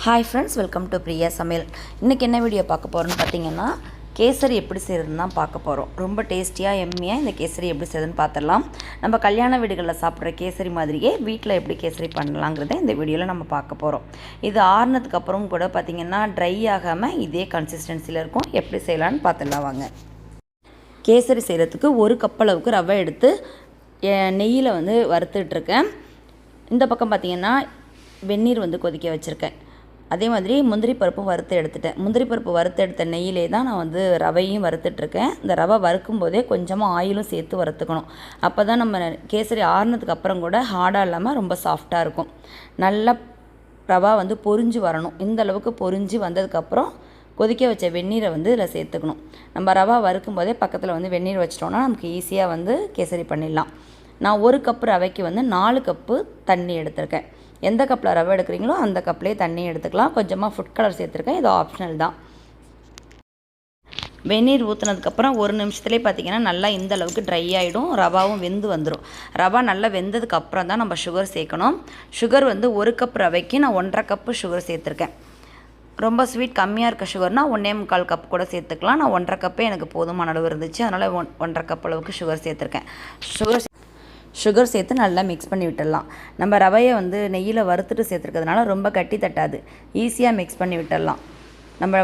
Hi friends, welcome to Priya சமையல். இன்றைக்கி என்ன வீடியோ பார்க்க போகிறோன்னு பார்த்தீங்கன்னா, கேசரி எப்படி செய்கிறதுன்னு தான் பார்க்க போகிறோம். ரொம்ப டேஸ்டியாக எம்மியாக இந்த கேசரி எப்படி செய்யுதுன்னு பார்த்துடலாம். நம்ம கல்யாண வீடுகளில் சாப்பிட்ற கேசரி மாதிரியே வீட்டில் எப்படி கேசரி பண்ணலாங்கிறத இந்த வீடியோவில் நம்ம பார்க்க போகிறோம். இது ஆறுனதுக்கப்புறம் கூட பார்த்திங்கன்னா ட்ரை ஆகாமல் இதே கன்சிஸ்டன்சியில் இருக்கும். எப்படி செய்யலான்னு பார்த்துடலாம் வாங்க. கேசரி செய்கிறதுக்கு 1 கப் அளவுக்கு ரவை எடுத்து நெய்யில் வறுத்துட்ருக்கேன். இந்த பக்கம் பார்த்திங்கன்னா வெந்நீர் கொதிக்க வச்சுருக்கேன். அதே மாதிரி முந்திரி பருப்பும் வறுத்து எடுத்துட்டேன். முந்திரி பருப்பு வறுத்து எடுத்த நெய்யிலே தான் நான் ரவையும் வறுத்துட்ருக்கேன். இந்த ரவை வறுக்கும் போதே கொஞ்சமாக ஆயிலும் சேர்த்து வறுத்துக்கணும். அப்போ தான் நம்ம கேசரி ஆறுனதுக்கு அப்புறம் கூட ஹார்டாக இல்லாமல் ரொம்ப சாஃப்டாக இருக்கும். நல்லா ரவா பொரிஞ்சு வரணும். இந்த அளவுக்கு பொரிஞ்சு வந்ததுக்கப்புறம் கொதிக்க வச்ச வெந்நீரை இதில் சேர்த்துக்கணும். நம்ம ரவா வறுக்கும் போதே பக்கத்தில் வெந்நீர் வச்சிட்டோன்னா நமக்கு ஈஸியாக கேசரி பண்ணிடலாம். நான் 1 கப்பு ரவைக்கு 4 கப்பு தண்ணி எடுத்திருக்கேன். எந்த கப்பில் ரவை எடுக்கிறீங்களோ அந்த கப்லேயே தண்ணி எடுத்துக்கலாம். கொஞ்சமாக ஃபுட் கலர் சேர்த்துருக்கேன். இது ஆப்ஷனல் தான். வெந்நீர் ஊற்றுனதுக்கப்புறம் 1 நிமிஷத்துலேயே பார்த்திங்கன்னா நல்லா இந்த அளவுக்கு ட்ரை ஆகிடும். ரவாவும் வெந்து வந்துடும். ரவா நல்லா வெந்ததுக்கப்புறம் தான் நம்ம சுகர் சேர்க்கணும். சுகர் 1 கப் ரவைக்கு நான் 1.5 கப்பு சுகர் சேர்த்துருக்கேன். ரொம்ப ஸ்வீட் கம்மியாக இருக்க சுகர்னால் 1.25 கப் கூட சேர்த்துக்கலாம். நான் 1.5 கப்பே எனக்கு போதுமான அளவு இருந்துச்சு. அதனால் 1.5 கப் அளவுக்கு சுகர் சேர்த்துருக்கேன். சுகர் சேர்த்து நல்லா மிக்ஸ் பண்ணி விட்டுடலாம். நம்ம ரவையை நெய்யில் வறுத்துட்டு சேர்த்துருக்கிறதுனால ரொம்ப கட்டி தட்டாது. ஈஸியாக மிக்ஸ் பண்ணி விட்டுடலாம். நம்ம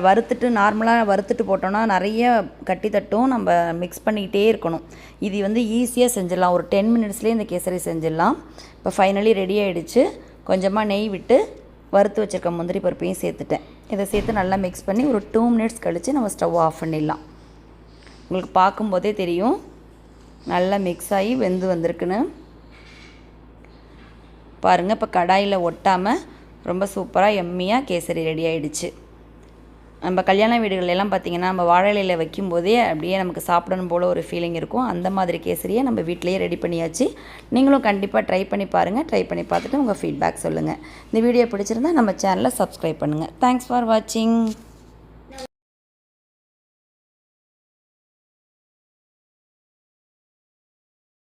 நார்மலாக வறுத்துட்டு போட்டோன்னா நிறைய கட்டி தட்டும். நம்ம மிக்ஸ் பண்ணிக்கிட்டே இருக்கணும். இது ஈஸியாக செஞ்சிடலாம். ஒரு 10 மினிட்ஸ்லேயே இந்த கேசரி செஞ்சிடலாம். இப்போ ஃபைனலி ரெடி ஆகிடுச்சு. கொஞ்சமாக நெய் விட்டு வறுத்து வச்சுருக்க முந்திரி பருப்பையும் சேர்த்துட்டேன். இதை சேர்த்து நல்லா மிக்ஸ் பண்ணி ஒரு 2 மினிட்ஸ் கழித்து நம்ம ஸ்டவ் ஆஃப் பண்ணிடலாம். உங்களுக்கு பார்க்கும்போதே தெரியும் நல்லா மிக்ஸ் ஆகி வெந்து வந்திருக்குன்னு பாருங்கள். இப்போ கடாயில் ஒட்டாமல் ரொம்ப சூப்பராக எம்மியாக கேசரி ரெடி ஆகிடுச்சு. நம்ம கல்யாண வீடுகளெல்லாம் பார்த்திங்கன்னா நம்ம வாழை இலையில் வைக்கும்போதே அப்படியே நமக்கு சாப்பிடணும் போல் ஒரு ஃபீலிங் இருக்கும். அந்த மாதிரி கேசரியை நம்ம வீட்டிலையே ரெடி பண்ணியாச்சு. நீங்களும் கண்டிப்பாக ட்ரை பண்ணி பாருங்கள். ட்ரை பண்ணி பார்த்துட்டு உங்கள் ஃபீட்பேக் சொல்லுங்கள். இந்த வீடியோ பிடிச்சிருந்தால் நம்ம சேனலை சப்ஸ்கிரைப் பண்ணுங்கள். தேங்க்ஸ் ஃபார் வாட்சிங்.